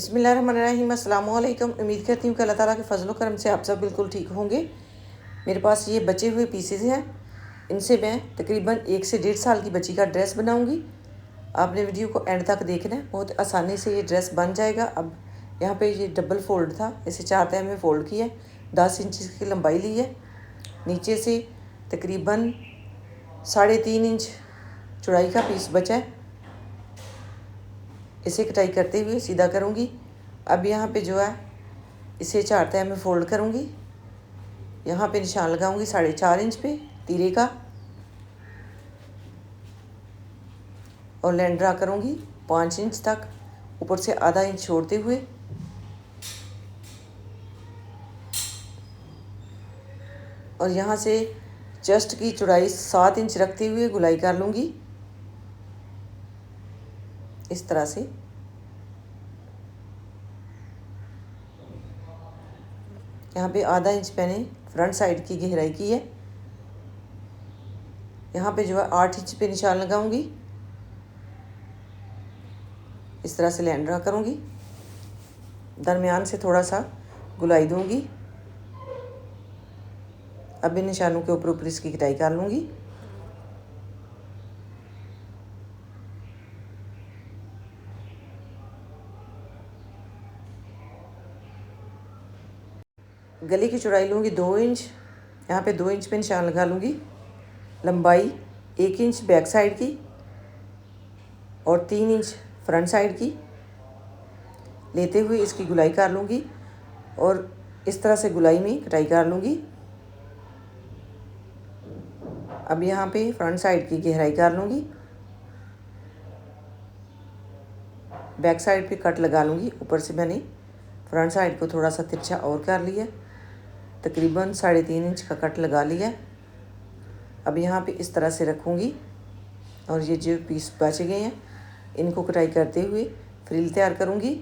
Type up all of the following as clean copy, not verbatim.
बिस्मिल्लाहिर्रहमानिर्रहीम। अस्सलाम वालेकुम। उम्मीद करती हूँ कि अल्लाह ताला के फ़ज़ल व करम से आप सब बिल्कुल ठीक होंगे। मेरे पास ये बचे हुए पीसेस हैं, इनसे मैं तकरीबन 1 से 1.5 साल की बच्ची का ड्रेस बनाऊँगी। आपने वीडियो को एंड तक देखना है, बहुत आसानी से ये ड्रेस बन जाएगा। अब यहाँ पे ये डबल फोल्ड था, इसे 4 तह में फ़ोल्ड किया है, 10 इंच की लंबाई ली है। नीचे से तकरीबन 3.5 इंच चौड़ाई का पीस बचा है, इसे कटाई करते हुए सीधा करूँगी। अब यहाँ पे जो है इसे 4 तह में फ़ोल्ड करूँगी। यहाँ पे निशान लगाऊंगी 4.5 इंच पे तीरे का और लाइन ड्रा करूँगी 5 इंच तक, ऊपर से आधा इंच छोड़ते हुए। और यहाँ से चेस्ट की चौड़ाई 7 इंच रखते हुए गुलाई कर लूँगी इस तरह से। यहाँ पे आधा इंच मैंने फ्रंट साइड की गहराई की है। यहाँ पे जो है 8 इंच पे निशान लगाऊंगी, इस तरह से लाइन ड्रा करूँगी, दरमियान से थोड़ा सा गुलाई दूंगी। अब इन निशानों के ऊपर इसकी कटाई कर लूँगी। गले की चौड़ाई लूँगी 2 इंच, यहाँ पे 2 इंच पे निशान लगा लूँगी। लंबाई 1 इंच बैक साइड की और 3 इंच फ्रंट साइड की लेते हुए इसकी गुलाई कर लूँगी और इस तरह से गुलाई में कटाई कर लूँगी। अब यहाँ पे फ्रंट साइड की गहराई कर लूँगी, बैक साइड पे कट लगा लूँगी। ऊपर से मैंने फ्रंट साइड को थोड़ा सा तिरछा और कर लिया, तकरीबन 3.5 इंच का कट लगा लिया। अब यहाँ पे इस तरह से रखूँगी और ये जो पीस बच गए हैं इनको कटाई करते हुए फ्रिल तैयार करूँगी।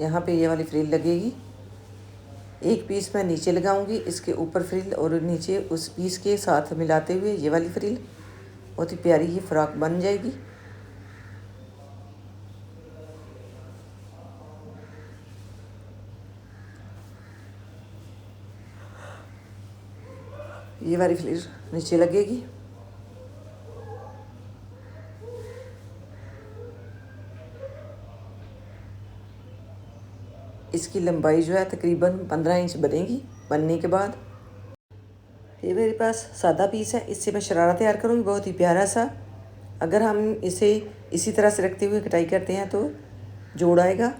यहाँ पे ये वाली फ्रिल लगेगी, एक पीस मैं नीचे लगाऊंगी, इसके ऊपर फ्रिल और नीचे उस पीस के साथ मिलाते हुए ये वाली फ्रिल। बहुत ही प्यारी ये फ्रॉक बन जाएगी। ये वाली फ्रिल नीचे लगेगी। इसकी लंबाई जो है तकरीबन 15 इंच बनेगी बनने के बाद। ये मेरे पास सादा पीस है, इससे मैं शरारा तैयार करूँगी, बहुत ही प्यारा सा। अगर हम इसे इसी तरह से रखते हुए कटाई करते हैं तो जोड़ आएगा।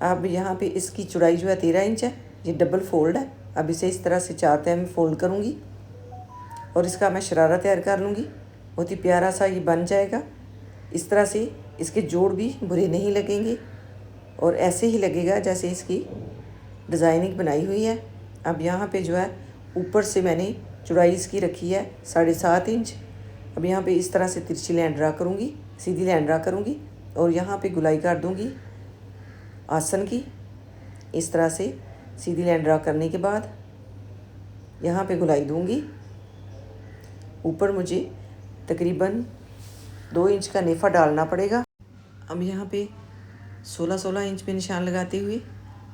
अब यहाँ पे इसकी चौड़ाई जो है 13 इंच है, ये डबल फोल्ड है। अब इसे इस तरह से 4 तह में फ़ोल्ड करूँगी और इसका मैं शरारा तैयार कर लूँगी। बहुत ही प्यारा सा ये बन जाएगा। इस तरह से इसके जोड़ भी बुरे नहीं लगेंगे और ऐसे ही लगेगा जैसे इसकी डिज़ाइनिंग बनाई हुई है। अब यहाँ पे जो है ऊपर से मैंने चौड़ाई इसकी रखी है 7.5 इंच। अब यहाँ पे इस तरह से तिरछी लाइन ड्रा करूँगी, सीधी लाइन ड्रा करूँगी और यहाँ पे गुलाई कर दूँगी आसन की। इस तरह से सीधी लाइन ड्रा करने के बाद यहाँ पे गुलाई दूँगी। ऊपर मुझे तकरीबन 2 इंच का नेफा डालना पड़ेगा। अब यहाँ पे 16 इंच पे निशान लगाते हुए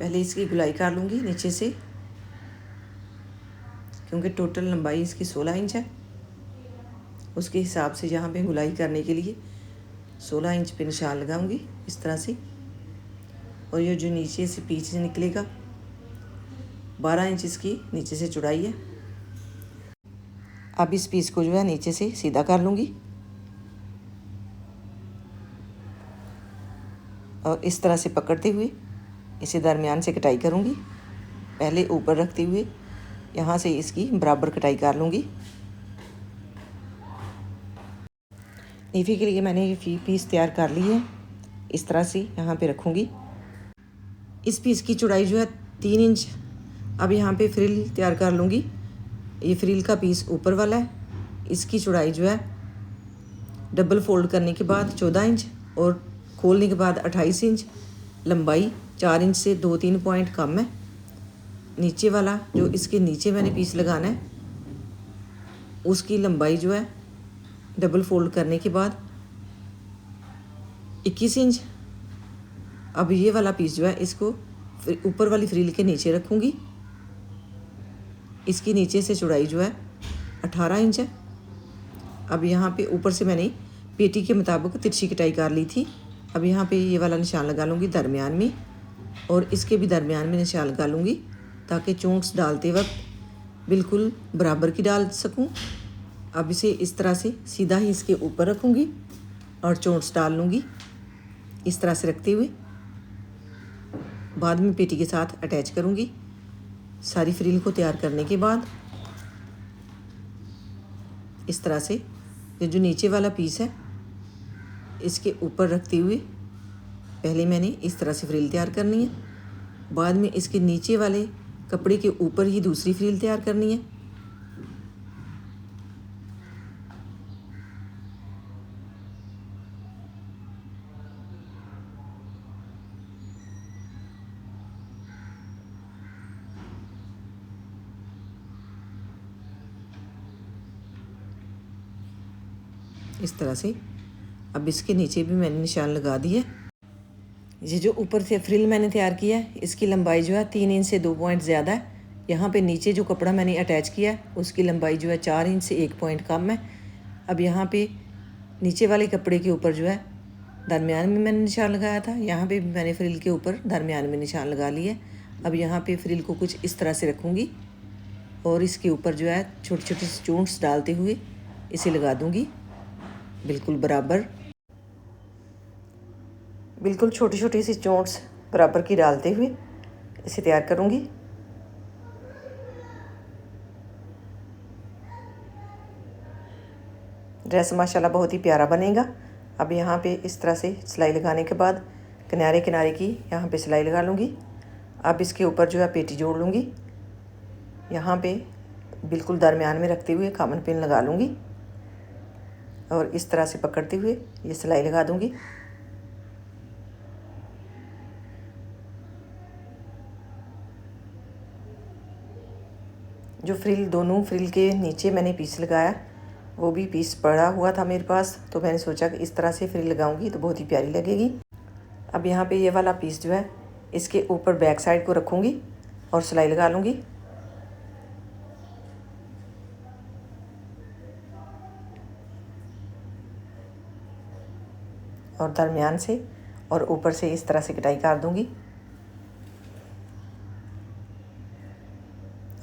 पहले इसकी गुलाई कर लूँगी नीचे से, क्योंकि टोटल लंबाई इसकी 16 इंच है। उसके हिसाब से यहाँ पे गुलाई करने के लिए 16 इंच पे निशान लगाऊंगी इस तरह से। और ये जो नीचे से पीछे निकलेगा 12 इंच इसकी नीचे से चौड़ाई है। अब इस पीस को जो है नीचे से सीधा कर लूँगी और इस तरह से पकड़ते हुए इसे दरमियान से कटाई करूँगी। पहले ऊपर रखते हुए यहाँ से इसकी बराबर कटाई कर लूँगी। नीफे के लिए मैंने ये पीस तैयार कर ली है, इस तरह से यहाँ पे रखूँगी। इस पीस की चौड़ाई जो है 3 इंच। अब यहाँ पे फ्रिल तैयार कर लूँगी। ये फ्रिल का पीस ऊपर वाला है, इसकी चौड़ाई जो है डबल फोल्ड करने के बाद 14 इंच और खोलने के बाद 28 इंच। लंबाई 4 इंच से 2-3 पॉइंट कम है। नीचे वाला जो इसके नीचे मैंने पीस लगाना है उसकी लंबाई जो है डबल फोल्ड करने के बाद 21 इंच। अब ये वाला पीस जो है इसको ऊपर वाली फ्रिल के नीचे रखूँगी। इसकी नीचे से चौड़ाई जो है 18 इंच है। अब यहाँ पे ऊपर से मैंने पेटी के मुताबिक तिरछी कटाई कर ली थी। अब यहाँ पे ये वाला निशान लगा लूँगी दरमियान में, और इसके भी दरमियान में निशान लगा लूँगी ताकि चोंच डालते वक्त बिल्कुल बराबर की डाल सकूँ। अब इसे इस तरह से सीधा ही इसके ऊपर रखूँगी और चोंच डाल लूँगी इस तरह से रखते हुए। बाद में पेटी के साथ अटैच करूँगी। सारी फ्रिल को तैयार करने के बाद इस तरह से ये जो नीचे वाला पीस है इसके ऊपर रखते हुए पहले मैंने इस तरह से फ्रिल तैयार करनी है। बाद में इसके नीचे वाले कपड़े के ऊपर ही दूसरी फ्रिल तैयार करनी है। इस तरह से अब इसके नीचे भी मैंने निशान लगा दिए। ये जो ऊपर से फ्रिल मैंने तैयार किया है इसकी लंबाई जो है 3 इंच से 2 पॉइंट ज़्यादा है। यहाँ पे नीचे जो कपड़ा मैंने अटैच किया है उसकी लंबाई जो है 4 इंच से 1 पॉइंट कम है। अब यहाँ पे नीचे वाले कपड़े के ऊपर जो है दरमियान में मैंने निशान लगाया था, यहाँ पे भी मैंने फ्रिल के ऊपर दरमियान में निशान लगा लिया। अब यहाँ पे फ्रिल को कुछ इस तरह से रखूँगी और इसके ऊपर जो है छोटी छोटी चोंच डालते हुए इसे लगा दूँगी बिल्कुल बराबर। बिल्कुल छोटी छोटी सी चोंच बराबर की डालते हुए इसे तैयार करूँगी। ड्रेस माशाल्लाह बहुत ही प्यारा बनेगा। अब यहाँ पे इस तरह से सिलाई लगाने के बाद किनारे किनारे की यहाँ पे सिलाई लगा लूँगी। अब इसके ऊपर जो है पेटी जोड़ लूँगी। यहाँ पे बिल्कुल दरमियान में रखते हुए खामन पिन लगा लूँगी और इस तरह से पकड़ते हुए ये सिलाई लगा दूँगी। जो फ्रिल दोनों फ्रिल के नीचे मैंने पीस लगाया वो भी पीस पड़ा हुआ था मेरे पास, तो मैंने सोचा कि इस तरह से फ्रिल लगाऊंगी तो बहुत ही प्यारी लगेगी। अब यहाँ पे ये वाला पीस जो है इसके ऊपर बैक साइड को रखूँगी और सिलाई लगा लूँगी। और दरमियान से और ऊपर से इस तरह से कटाई कर दूँगी।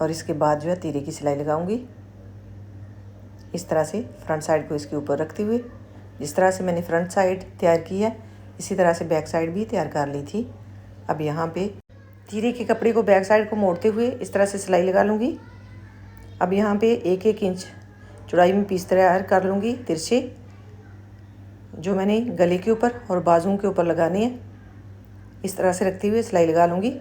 और इसके बाद जो है तीरे की सिलाई लगाऊंगी इस तरह से फ्रंट साइड को इसके ऊपर रखते हुए। जिस तरह से मैंने फ्रंट साइड तैयार की है इसी तरह से बैक साइड भी तैयार कर ली थी। अब यहाँ पे तीरे के कपड़े को बैक साइड को मोड़ते हुए इस तरह से सिलाई लगा लूँगी। अब यहाँ पे 1-1 इंच चौड़ाई में पीस तैयार कर लूँगी तिरछे, जो मैंने गले के ऊपर और बाजुओं के ऊपर लगाने हैं। इस तरह से रखते हुए सिलाई लगा लूँगी।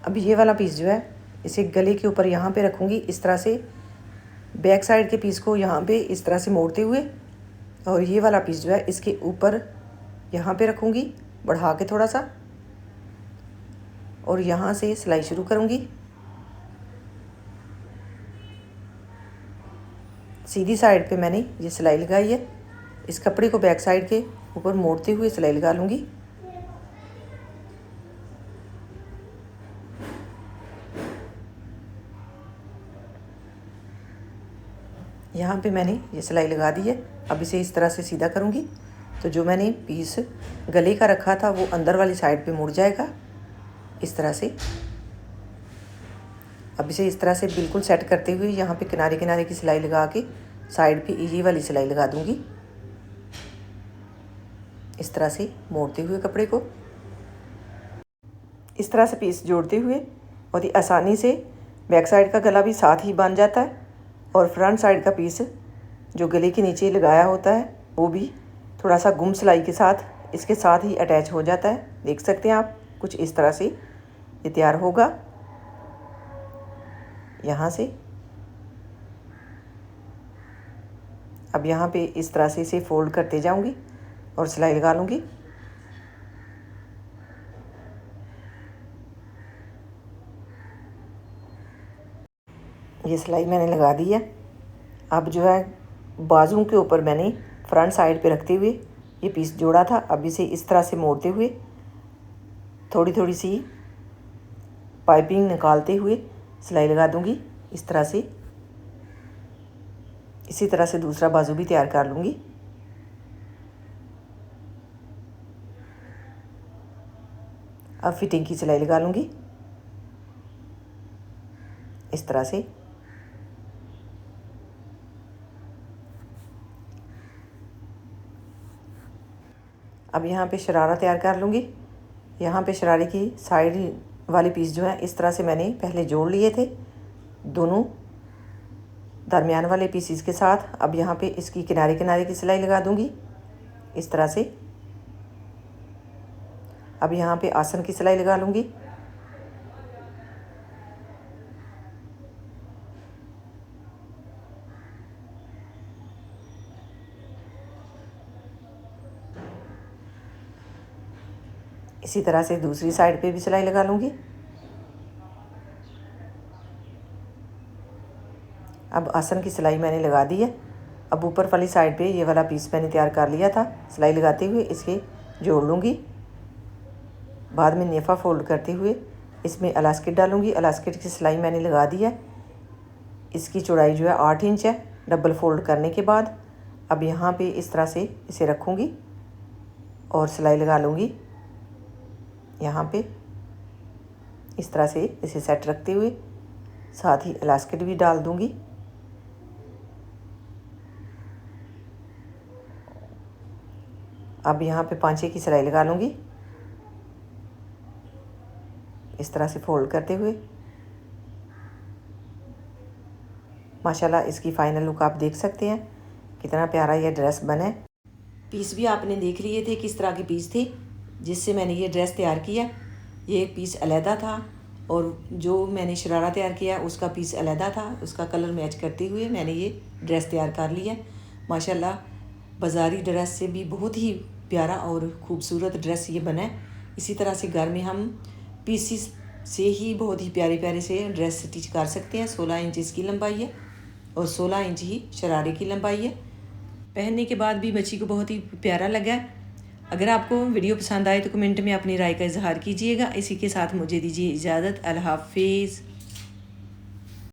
अब ये वाला पीस जो है इसे गले के ऊपर यहाँ पे रखूँगी इस तरह से, बैक साइड के पीस को यहाँ पे इस तरह से मोड़ते हुए, और ये वाला पीस जो है इसके ऊपर यहाँ पे रखूँगी बढ़ा के थोड़ा सा, और यहाँ से सिलाई शुरू करूँगी। सीधी साइड पे मैंने ये सिलाई लगाई है। इस कपड़े को बैक साइड के ऊपर मोड़ते हुए सिलाई लगा लूँगी। यहाँ पे मैंने ये सिलाई लगा दी है। अब इसे इस तरह से सीधा करूँगी तो जो मैंने पीस गले का रखा था वो अंदर वाली साइड पे मुड़ जाएगा इस तरह से। अब इसे इस तरह से बिल्कुल सेट करते हुए यहाँ पे किनारे किनारे की सिलाई लगा के साइड पे ये वाली सिलाई लगा दूँगी इस तरह से मोड़ते हुए कपड़े को। इस तरह से पीस जोड़ते हुए बहुत ही आसानी से बैक साइड का गला भी साथ ही बन जाता है, और फ्रंट साइड का पीस जो गले के नीचे लगाया होता है वो भी थोड़ा सा गुम सिलाई के साथ इसके साथ ही अटैच हो जाता है। देख सकते हैं आप, कुछ इस तरह से ये तैयार होगा। यहाँ से अब यहाँ पे इस तरह से इसे फोल्ड करते जाऊँगी और सिलाई लगा लूँगी। ये सिलाई मैंने लगा दी है। अब जो है बाजू के ऊपर मैंने फ्रंट साइड पे रखते हुए ये पीस जोड़ा था। अब इसे इस तरह से मोड़ते हुए थोड़ी थोड़ी सी पाइपिंग निकालते हुए सिलाई लगा दूंगी इस तरह से। इसी तरह से दूसरा बाजू भी तैयार कर लूँगी। अब फिटिंग की सिलाई लगा लूँगी इस तरह से। अब यहाँ पे शरारा तैयार कर लूँगी। यहाँ पे शरारे की साइड वाले पीस जो है इस तरह से मैंने पहले जोड़ लिए थे दोनों दरमियान वाले पीसीस के साथ। अब यहाँ पे इसकी किनारे किनारे की सिलाई लगा दूँगी इस तरह से। अब यहाँ पे आसन की सिलाई लगा लूँगी। इसी तरह से दूसरी साइड पे भी सिलाई लगा लूँगी। अब आसन की सिलाई मैंने लगा दी है। अब ऊपर वाली साइड पे ये वाला पीस मैंने तैयार कर लिया था। सिलाई लगाते हुए इसके जोड़ लूँगी। बाद में नेफा फोल्ड करते हुए इसमें इलास्टिक डालूँगी। इलास्टिक की सिलाई मैंने लगा दी है। इसकी चौड़ाई जो है 8 इंच है। डबल फोल्ड करने के बाद अब यहाँ पे इस तरह से इसे रखूँगी और सिलाई लगा लूँगी। यहाँ पे इस तरह से इसे सेट रखते हुए साथ ही इलास्टिक भी डाल दूँगी। अब यहाँ पे पांचे की सिलाई लगा लूँगी इस तरह से फोल्ड करते हुए। माशाल्लाह इसकी फ़ाइनल लुक आप देख सकते हैं कितना प्यारा ये ड्रेस बना है। पीस भी आपने देख लिए थे किस तरह के पीस थे जिससे मैंने ये ड्रेस तैयार किया। ये एक पीस अलहदा था और जो मैंने शरारा तैयार किया उसका पीस अलहदा था। उसका कलर मैच करते हुए मैंने ये ड्रेस तैयार कर लिया। माशाल्लाह बाज़ारी ड्रेस से भी बहुत ही प्यारा और ख़ूबसूरत ड्रेस ये बना है। इसी तरह से घर में हम पीसीस से ही बहुत ही प्यारे प्यारे से ड्रेस स्टिच कर सकते हैं। 16 इंच इसकी लंबाई है और 16 इंच ही शरारे की लंबाई है। पहनने के बाद भी बच्ची को बहुत ही प्यारा लगा। अगर आपको वीडियो पसंद आए तो कमेंट में अपनी राय का इजहार कीजिएगा। इसी के साथ मुझे दीजिए इजाज़त। अल्लाह हाफिज़।